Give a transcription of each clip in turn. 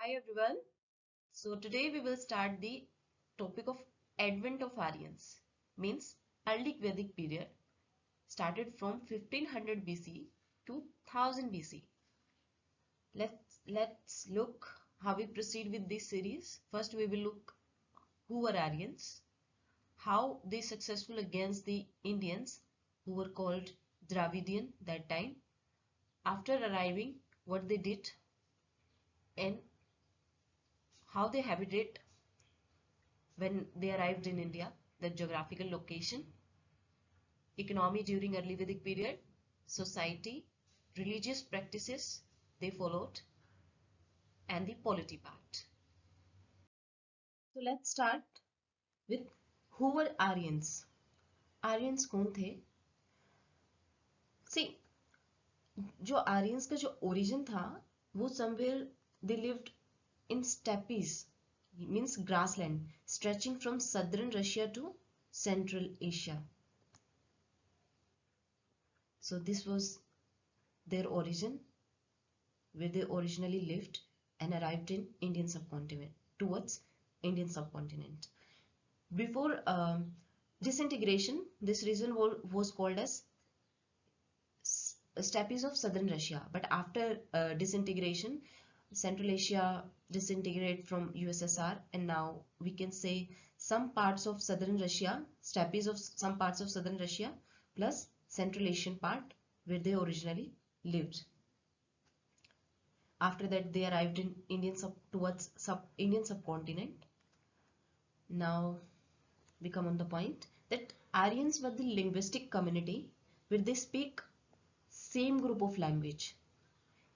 Hi everyone. So today we will start the topic of Advent of Aryans, means early Vedic period started from 1500 BC to 1000 BC. Let's look how we proceed with this series. First we will look who were Aryans, how they successful against the Indians who were called Dravidian that time. After arriving, what they did and how they habitate when they arrived in India, the geographical location, economy during early Vedic period, society, religious practices they followed, and the polity part. So let's start with who were Aryans. Aryans कौन थे? See, जो Aryans का जो origin था, वो somewhere they lived in steppes, means grassland, stretching from southern Russia to Central Asia. So this was their origin, where they originally lived and arrived in Indian subcontinent towards Indian subcontinent. Before disintegration, this region was called as steppes of southern Russia. But after disintegration, Central Asia disintegrated from USSR, and now we can say some parts of southern Russia, steppes of some parts of southern Russia, plus Central Asian part where they originally lived. After that, they arrived in Indian subcontinent. Now we come on the point that Aryans were the linguistic community where they speak same group of language.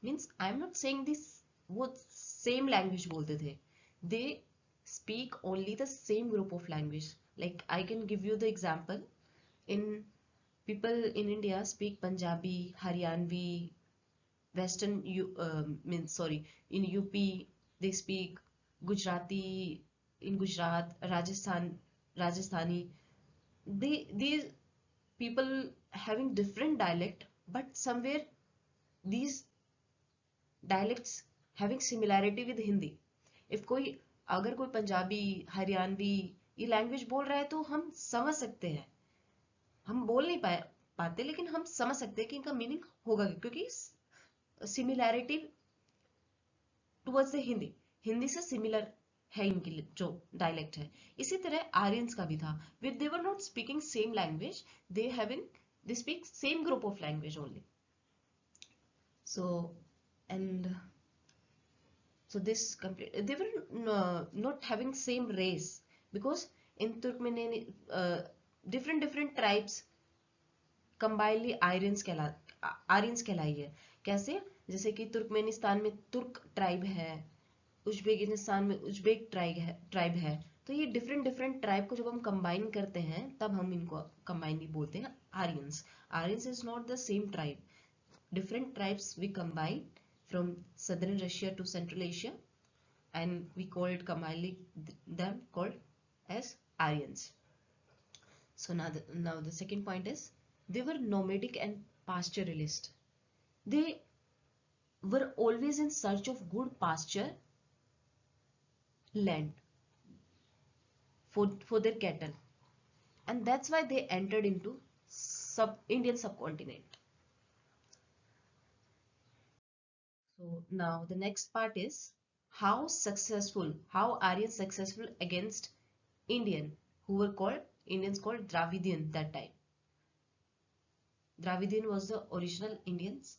Means I am not saying this वो same language बोलते थे. They speak only the same group of language. Like I can give you the example. In people in India speak Punjabi, Haryanvi, Western in UP they speak Gujarati, in Gujarat, Rajasthani. These people having different dialect, but somewhere these dialects having similarity with Hindi. If अगर कोई पंजाबी हरियाणवी ये language बोल रहा है तो हम समझ सकते हैं, हम बोल नहीं पाते लेकिन हम समझ सकते हैं कि इनका मीनिंग होगा क्योंकि similarity towards the Hindi, Hindi से सिमिलर है इनकी जो डायलेक्ट है. इसी तरह आर्यंस का भी था. With they were not speaking same language, they having they speak same group of language only. So and so this complete they were not having same race because in Turkmenian different tribes combinedly Aryans कहलाई है. कैसे? जैसे कि Turkmenistan में तुर्क tribe है, Uzbekistan में Uzbek tribe है. तो ये डिफरेंट ट्राइब को जब हम कंबाइन करते हैं तब हम इनको कंबाइनली बोलते हैं Aryans. Aryans is not the same tribe. Different tribes we combine from southern Russia to Central Asia, and we call it commonly them called as Aryans. So now the second point is they were nomadic and pastoralist. They were always in search of good pasture land for their cattle, and that's why they entered into Indian subcontinent. So now the next part is how Aryans successful against Indian who were called Indians called Dravidian that time. Dravidian was the original Indians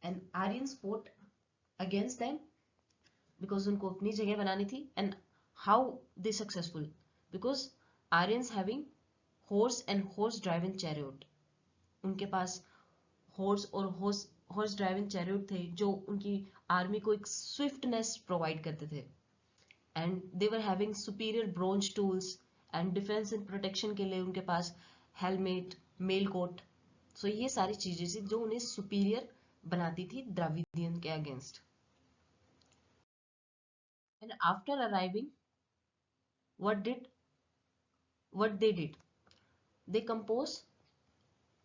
and Aryans fought against them because उनको अपनी जगह बनानी थी. And how they successful? Because Aryans having horse and horse driven chariot. उनके पास horse और horse driving chariot थे जो उनकी आर्मी को एक स्विफ्टनेस प्रोवाइड करते थे. And they were having superior bronze tools and defence and protection के लिए उनके पास हेलमेट, मेल कोट. सो ये सारी चीजें थी जो उन्हें सुपीरियर बनाती थी द्रविडियन के against. And after arriving what they did, they compose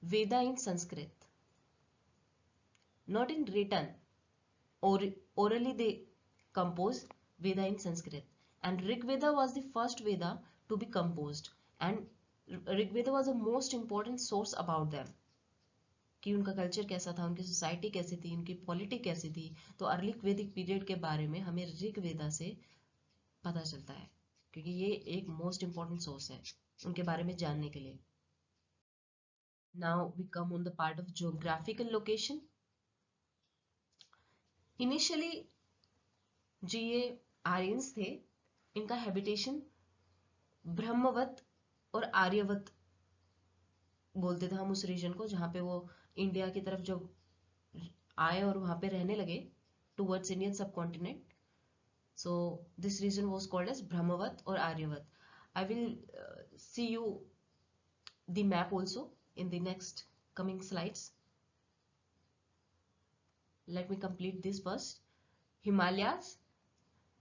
Veda in Sanskrit. Not in written, or orally they compose, Veda in Sanskrit. And Rig Veda was the first Veda to be composed. And Rig Veda was the most important source about them. कि उनका culture कैसा था, उनकी society कैसी थी, उनकी polity कैसी थी. तो अर्ली वैदिक पीरियड के बारे में हमें ऋग वेदा से पता चलता है, क्योंकि ये एक मोस्ट इम्पॉर्टेंट सोर्स है उनके बारे में जानने के लिए. Now we come on the part of geographical location. Initially जो ये आर्यंस थे, इनका हैबिटेशन ब्रह्मवत और आर्यवत बोलते थे हम उस रीजन को, जहाँ पे वो इंडिया की तरफ जब आए और वहां पे रहने लगे towards Indian subcontinent. So this region was called as Brahmavarta और Aryavarta. I will see you the map also in the next coming slides. Let me complete this first. Himalayas.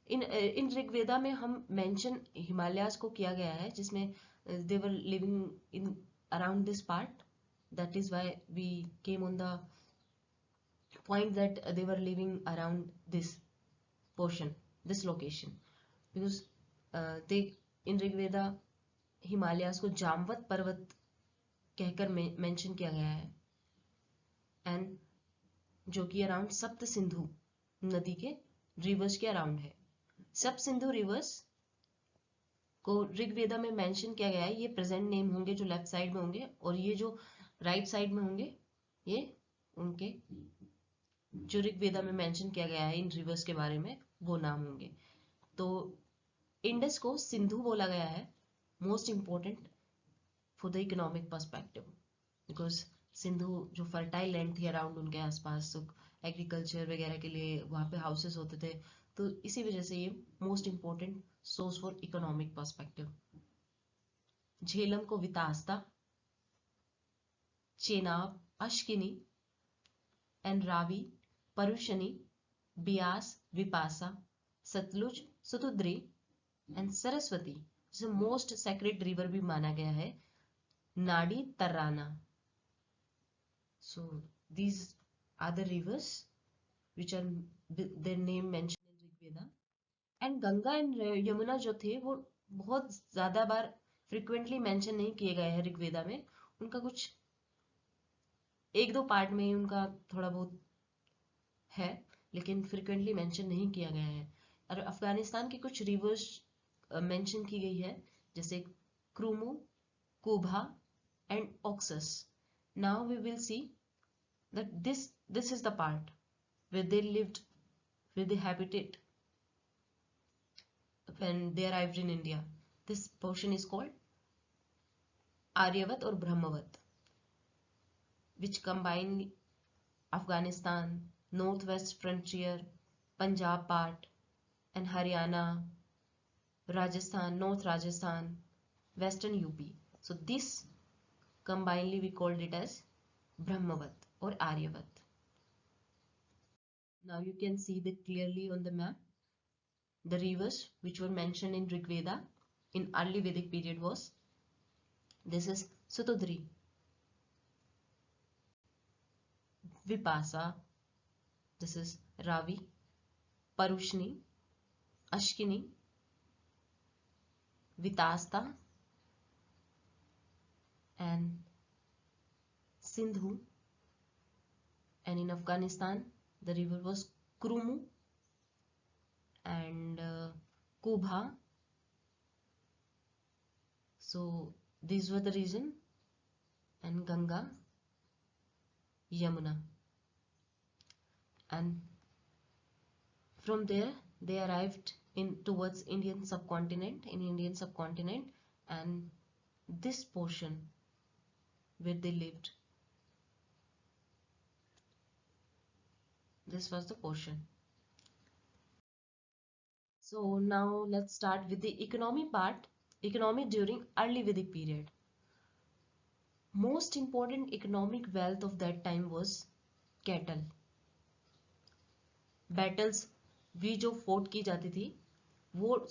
in Rigveda में हम mention हिमालयाज को किया गया है, जिसमें they were living in around this part. That is why we came on the point that they were living around this portion, this location, because they in Rigveda Himalayas को जामवत पर्वत कहकर मेंशन किया गया है, एंड जो कि अराउंड सप्त सिंधु नदी के रिवर्स के अराउंड है. सप्त सिंधु रिवर्स को ऋग्वेदा में मेंशन किया गया है. ये प्रेजेंट नेम होंगे जो लेफ्ट साइड में होंगे, और ये जो राइट साइड में होंगे ये उनके जो ऋग्वेदा में मेंशन किया गया है इन रिवर्स के बारे में वो नाम होंगे. तो इंडस को सिंधु बोला गया है, most important for the economic perspective, because Sindhu जो फर्टाइल लैंड थी अराउंड उनके आसपास, तो एग्रीकल्चर वगैरह के लिए वहाँ पे हाउसेस होते थे, तो इसी वजह से ये most important source for economic perspective. Jhelum को वितास्ता, चेनाब, अश्किनी एंड रावी, परुशनी, बियास, विपासा, सतलुज, सतुद्री एंड सरस्वती, जिसे मोस्ट सेक्रेड रिवर भी माना गया है, नाडी, तर्राना. So these are the rivers which are their name mentioned in Rigveda. And Ganga and Yamuna जो थे वो बहुत ज्यादा बार फ्रिक्वेंटली मेंशन नहीं किए गए हैं ऋग्वेदा में. उनका कुछ एक दो पार्ट में ही उनका थोड़ा बहुत है, लेकिन फ्रिक्वेंटली मेंशन नहीं किया गया है. और अफगानिस्तान की कुछ रिवर्स मेंशन की गई है, जैसे Krumu, Kubha and Oxus. Now we will see that this is the part where they lived, where they habited when they arrived in India. This portion is called Aryavat or Brahmavat, which combine Afghanistan, northwest frontier, Punjab part, and Haryana, Rajasthan, North Rajasthan, western UP. So this combinedly we called it as Brahmavat or Aryavat. Now you can see that clearly on the map. The rivers which were mentioned in Rigveda in early Vedic period was, this is Sutudri, Vipasa, this is Ravi, Parushni, Ashkini, Vitasta and Sindhu. And in Afghanistan the river was Krumu and Kubha. So these were the region, and Ganga, Yamuna, and from there they arrived in towards Indian subcontinent, and this portion where they lived, this was the portion. So now let's start with the economy part. Economy during early Vedic period. Most important economic wealth of that time was cattle. Battles भी जो fought की जाती थी वो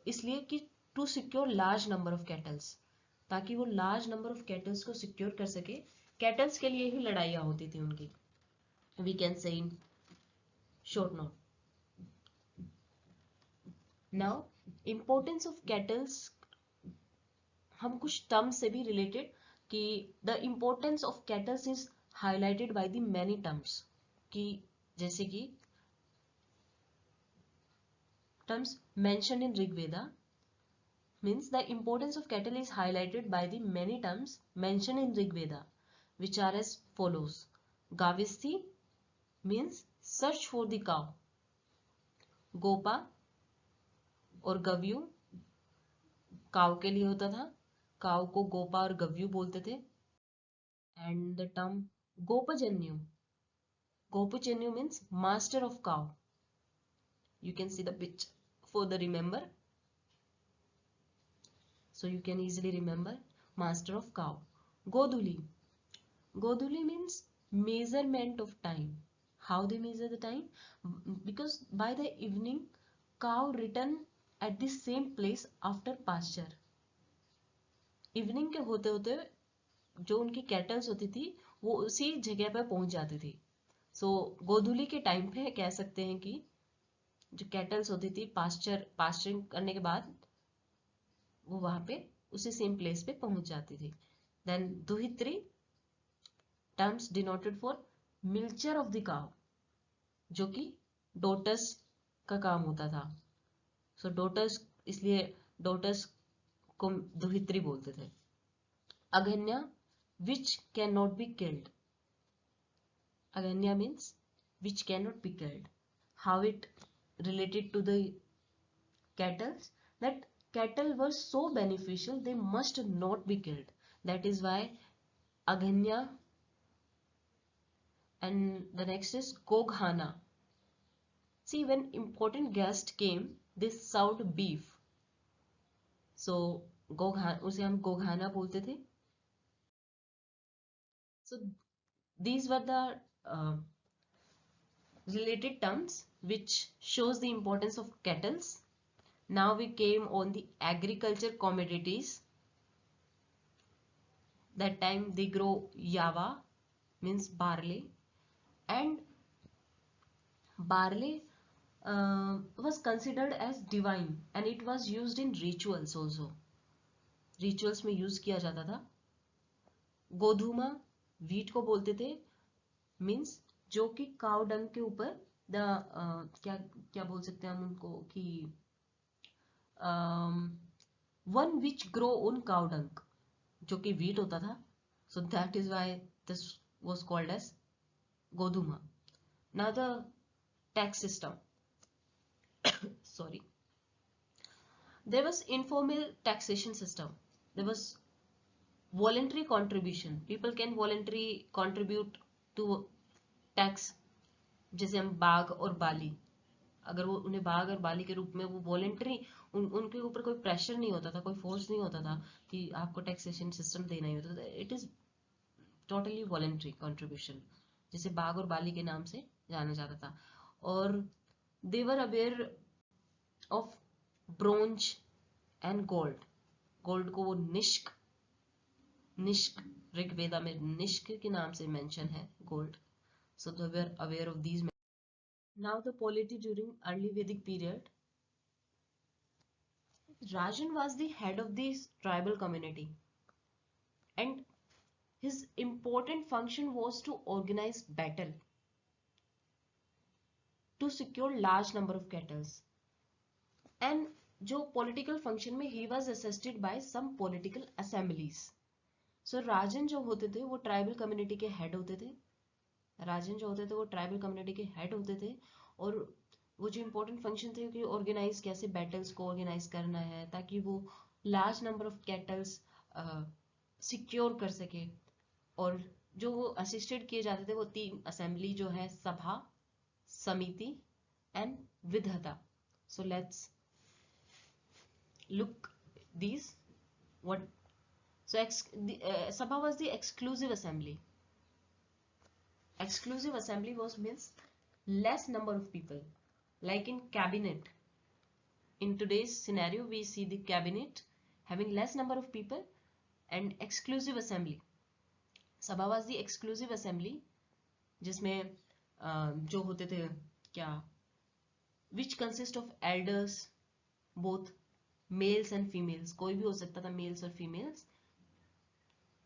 इसलिए कि to secure large number of cattles, ताकि वो large number of cattles को secure कर सके. Cattles के लिए ही लड़ाइयाँ होती थी उनकी. We can say in short note. Now importance of kettles, हम कुछ टर्म्स से भी रिलेटेड कि the importance of kettles is highlighted by the many terms, कि जैसे कि terms mentioned in Rig Veda means the importance of cattle is highlighted by the many terms mentioned in Rig Veda, which are as follows. Gavisti means search for the cow. Gopa और गव्यू काव के लिए होता था, काव को गोपा और गव्यू बोलते थे. And the term gopajanya, gopajanya means master of cow. You can see the picture for the remember. So you can easily remember master of cow. Goduli. Goduli means measurement of time. How they measure the time? Because by the evening cow return at the same place after pasture. Evening के होते होते जो उनकी kettles होती थी वो उसी जगह पर पहुंच जाती थी. सो गोधूली के टाइम पे कह सकते हैं कि जो कैटल्स होती थी पास्चरिंग करने के बाद वो वहां पे उसी सेम प्लेस पे पहुंच जाती थी. Then duhitri terms denoted for milker of the cow, जो कि डोटस का काम होता था. सो डोटस, इसलिए डोटस को दुहित्री बोलते थे. Aghanya which can not be killed. Aghanya means which can not be killed. How it related to the cattle, that cattle were so beneficial they must not be killed. That is why Aganya. And the next is Goghana. See, when important guest came, they served beef. So Goghana, उसे हम गोघाना बोलते थे. So these were the related terms which shows the importance of cattle. Now we came on the agriculture commodities. That time they grow yava, means barley, and barley was considered as divine and it was used in rituals also. Rituals में use किया जाता था. गोधूमा wheat को बोलते थे, means जो कि cow dung के ऊपर क्या क्या बोल सकते हैं हम उनको कि one which grow on cow dung, जो कि wheat होता था. So that is why this was called as Godhuma. Now the tax system. Sorry. There was informal taxation system. There was voluntary contribution. People can voluntarily contribute to tax. जैसे हम बाघ और बाली, अगर वो उन्हें बाघ और बाली के रूप में वो वॉलेंट्री, उनके ऊपर कोई प्रेशर नहीं होता था, कोई फोर्स नहीं होता था कि आपको टैक्सेशन सिस्टम देना ही होता था. It is totally voluntary contribution, जिसे बाघ और बाली के नाम से जाना जाता था. और they were aware of bronze and gold. Gold को वो निष्क ऋग्वेदा में निष्क के नाम से मेंशन है gold. So they were aware of these. Now the polity during early Vedic period. Rajan was the head of this tribal community and his important function was to organize battle to secure large number of cattle. And जो political function में he was assisted by some political assemblies. So Rajan जो होते थे वो tribal community के head होते थे. राजन जो होते थे वो ट्राइबल कम्युनिटी के हेड होते थे. और वो जो इम्पोर्टेंट फंक्शन थे कि ऑर्गेनाइज कैसे बैटल्स को ऑर्गेनाइज करना है ताकि वो large number of kettles secure कर सके. और जो वो असिस्टेड किए जाते थे वो 3 असेंबली जो है, sabha, samiti and vidatha. So let's look these what. So sabha was the exclusive assembly. Exclusive assembly was means less number of people, like in cabinet. In today's scenario we see the cabinet having less number of people and exclusive assembly. Sabha was the exclusive assembly जिसमें जो होते थे क्या, which consist of elders, both males and females, कोई भी हो सकता था, मेल्स और फीमेल्स.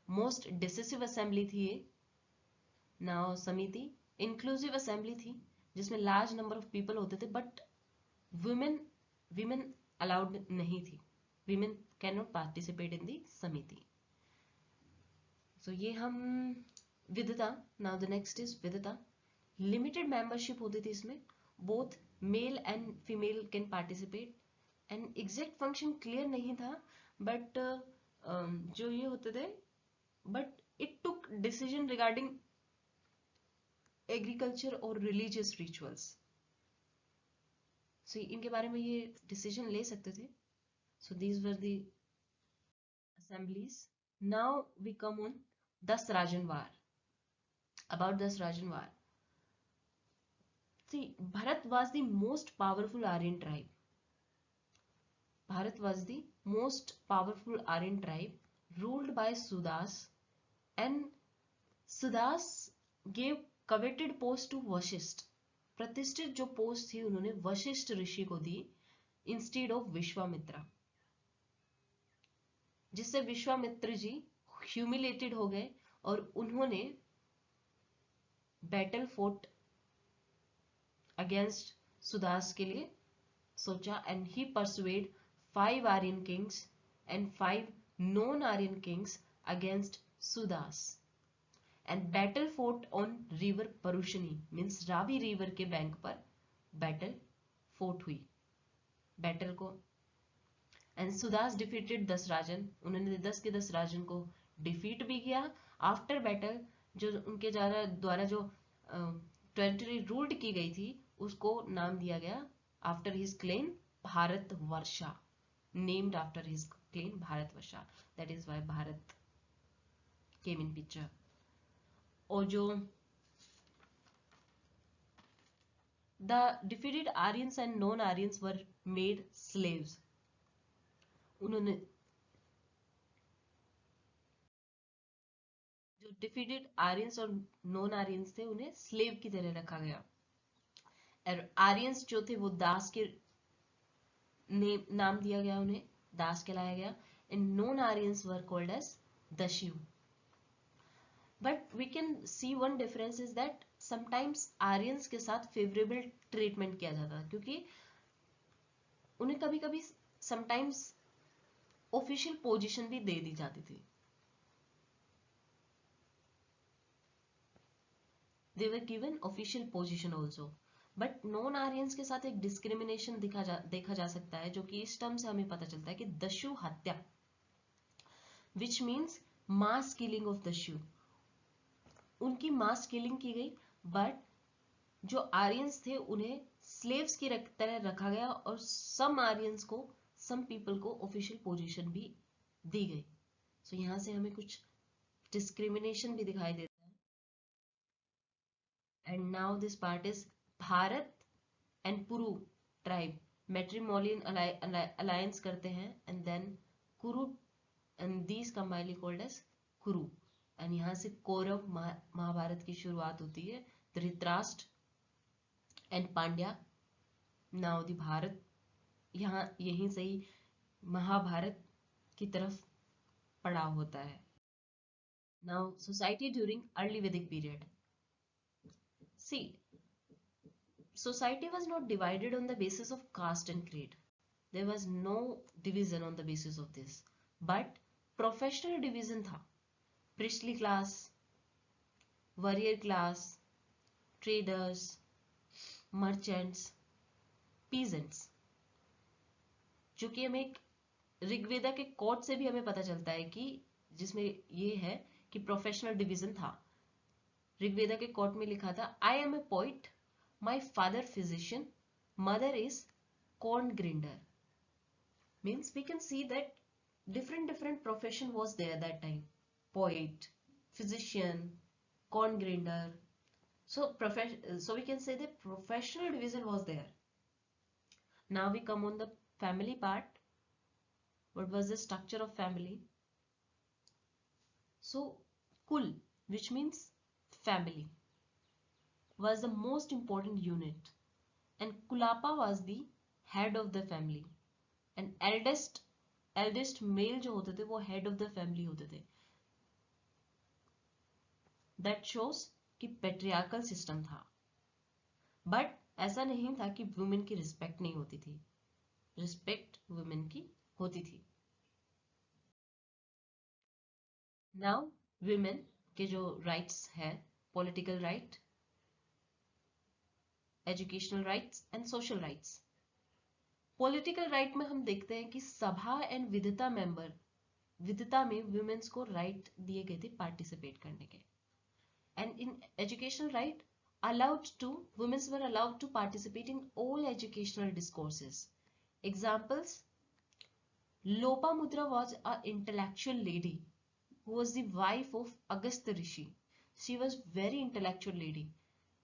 मोस्ट डिसिसिव असेंबली थी ये. नाउ समिति इंक्लूसिव असेंबली थी जिसमें लार्ज नंबर ऑफ पीपल होते थे, बट वुमेन विमेन अलाउड नहीं थी. Women can not participate in the samiti. So ये हम vidatha. Now the next is vidatha. Limited membership होती थी इसमें. Both male and female can participate. And exact function clear नहीं था, बट जो ये होते थे, but it took decision regarding agriculture और रिलीजियस रिचुअल्स. सो इनके बारे में ये डिसीजन ले सकते थे. So these were the assemblies. Now we come on Dasrajan War. About Dasrajan War. See, Bharat was the most powerful Aryan tribe. Bharat was the most powerful Aryan tribe ruled by Sudas, and Sudas gave coveted post to Vashisht. प्रतिष्ठित जो post थी उन्होंने वशिष्ठ ऋषि को दी instead of Vishwamitra, जिससे Vishwamitra ji humiliated हो गए और उन्होंने बैटल फोर्ट अगेंस्ट सुदास के लिए सोचा. And he persuaded 5 Aryan kings and 5 non Aryan kings against Sudas. And battle fought on river Parushni, means Ravi river के बैंक पर बैटल फोर्ट हुई. बैटल को एंड सुदास डिफीटेड दसराजन. उन्होंने 10 के दसराजन को डिफीट भी किया. आफ्टर बैटल जो उनके द्वारा जो टेरिटरी रूल्ड की गई थी उसको नाम दिया गया after his claim Bharatvarsha, named after his claim Bharatvarsha. That is why Bharat came in picture. और जो the defeated Aryans and non Aryans were made slaves. उन्होंने जो डिफीटेड आर्यंस और नॉन आर्यंस थे उन्हें स्लेव की तरह रखा गया. और आर्यंस जो थे वो दास के नाम दिया गया, उन्हें दास कहलाया गया. And non Aryans were called as dasyu. But we can see one difference is that sometimes Aryans के साथ फेवरेबल ट्रीटमेंट किया जाता है, क्योंकि उन्हें कभी कभी समटाइम्स ऑफिशियल पोजीशन भी दे दी जाती थी. They were given official position also. But non Aryans के साथ एक डिस्क्रिमिनेशन देखा जा सकता है, जो कि इस टर्म से हमें पता चलता है कि dasyu hatya, which means mass killing of dasyu. उनकी मास किलिंग की गई, बट जो आर्यंस थे उन्हें स्लेव्स की तरह रखा गया और सम आर्यंस को, सम पीपल को ऑफिशियल पोजीशन भी दी गई. सो यहां से हमें कुछ डिस्क्रिमिनेशन भी दिखाई देता है. And now this part is Bharat and Puru tribe matrimonial alliance करते हैं, and then Kuru, and these combinedly called as Kuru. And यहां से कौरव महाभारत की शुरुआत होती है. Dhritarashtra and Pandya. Now the Bharat, यहाँ यहीं से ही महाभारत की तरफ पड़ाव होता है. Now society during early Vedic period. See, society was not divided on the basis of caste and creed. There was no division on the basis of this, but professional division था. priestly class, warrior class, traders, merchants, peasants, जो कि हमें एक ऋग्वेदा के code से भी हमें पता चलता है कि जिसमें ये है कि प्रोफेशनल डिवीजन था. ऋग्वेदा के कोड में लिखा था, I am a poet, my father physician, mother is corn grinder. Means we can see that different profession was there that time. Poet, physician, corn grinder. So we can say the professional division was there. Now we come on the family part. What was the structure of family? So Kul, which means family, was the most important unit, and Kulapa was the head of the family. And eldest male जो होते थे वो head of the family होते थे. That shows कि patriarchal system था. But ऐसा नहीं था कि वुमेन की रिस्पेक्ट नहीं होती थी. रिस्पेक्ट वुमेन की होती थी. नाउ वुमेन के जो राइट्स है, political right, educational rights and social rights. Political right में हम देखते हैं कि सभा एंड विधता में वुमेन्स को राइट दिए गए थे पार्टिसिपेट करने के. And in educational right, women were allowed to participate in all educational discourses. Examples: Lopamudra was an intellectual lady who was the wife of Agastya Rishi. She was very intellectual lady.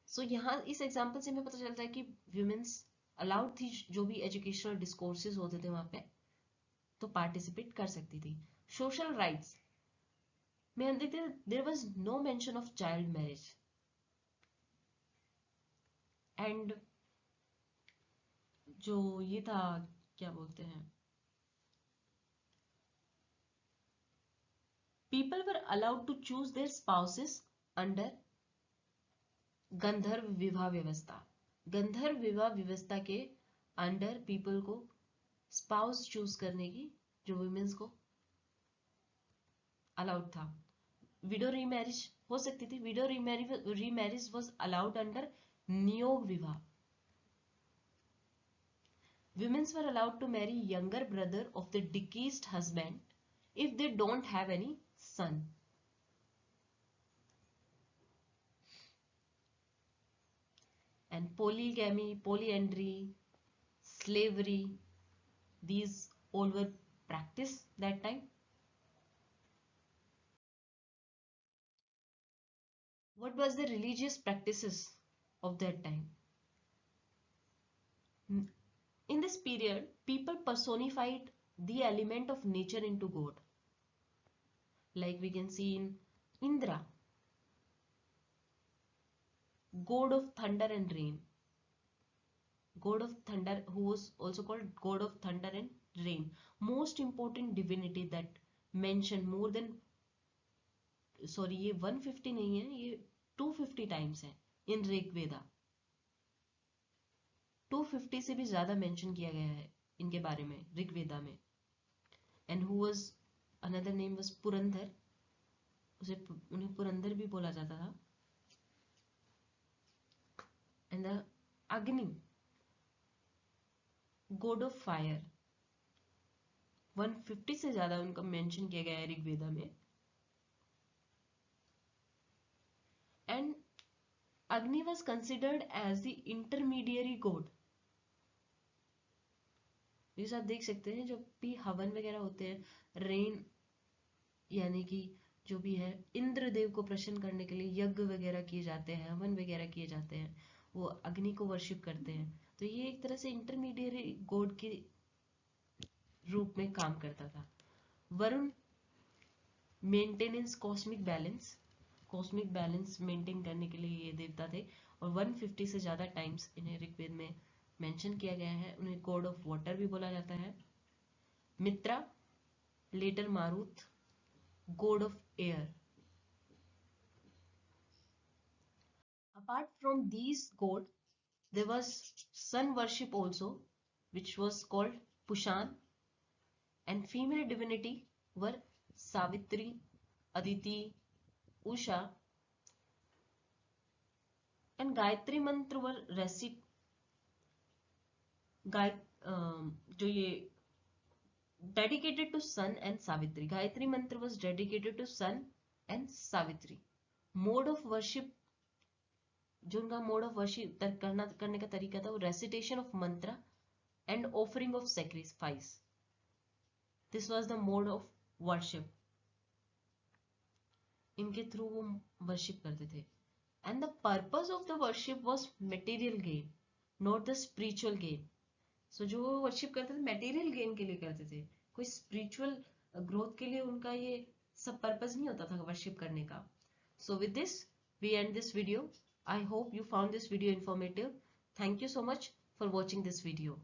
So यहाँ इस example से हमें पता चलता है कि women's allowed थी, जो भी एजुकेशनल डिस्कोर्सेज होते थे वहां पे तो पार्टिसिपेट कर सकती थी. सोशल राइट्स में हम देखते हैं there was no mention of child marriage. And जो ये था, क्या बोलते हैं, people were allowed to choose their spouses under Gandharva विवाह व्यवस्था. गंधर्व विवाह व्यवस्था के अंडर पीपल को स्पाउस चूज करने की जो वुमेन्स को अलाउड था. विडो रीमैरिज हो सकती थी. Window remarriage was allowed under नियोग विवाह. Women were allowed to marry younger brother of the deceased husband if they don't have any son. And polygamy, polyandry, slavery, these all were practiced that time. What was the religious practices of that time? In this period, people personified the element of nature into God. Like we can see in Indra, god of thunder and rain. God of thunder, who was also called god of thunder and rain. Most important divinity that mentioned more than, sorry, ये 150 नहीं है, ये 250 times है इन ऋग्वेदा. 250 से भी ज्यादा mention किया गया है इनके बारे में ऋग्वेदा में. And who was, another name was Purandar. उन्हें पुरंदर भी बोला जाता था. एंड द अग्नि, गॉड ऑफ फायर. 150 से ज्यादा उनका मेंशन किया गया है ऋग्वेदा में. And Agni was considered as the intermediary god. जैसे आप देख सकते हैं जब भी हवन वगैरह होते हैं, रेन यानी कि जो भी है इंद्रदेव को प्रसन्न करने के लिए यज्ञ वगैरह किए जाते हैं, हवन वगैरह किए जाते हैं, वो अग्नि को वर्शिप करते हैं. तो ये एक तरह से इंटरमीडिएट गॉड के रूप में काम करता था. Varun, maintenance cosmic balance maintain करने के लिए ये देवता थे. और 150 से ज्यादा टाइम्स इन्हें ऋग्वेद में मेंशन किया गया है. उन्हें गॉड ऑफ वाटर भी बोला जाता है. मित्रा, letter Marut, god of air. Apart from these god, there was sun worship also, which was called Pushan. And female divinity were Savitri, Aditi, Usha. And Gayatri mantra were जो ये dedicated to sun and Savitri. Gayatri mantra was dedicated to sun and Savitri. Mode of worship, जो उनका mode of worship करने का तरीका था वो recitation of mantra and offering of sacrifice. This was the mode of worship. इनके through वो worship करते थे. And the purpose of the worship was material gain, not the spiritual gain. So जो वर्शिप करते थे मटेरियल गेन के लिए करते थे, कोई स्पिरिचुअल ग्रोथ के लिए उनका ये सब पर्पस नहीं होता था वर्शिप करने का. So with this, we end this video. I hope you found this video informative. Thank you so much for watching this video.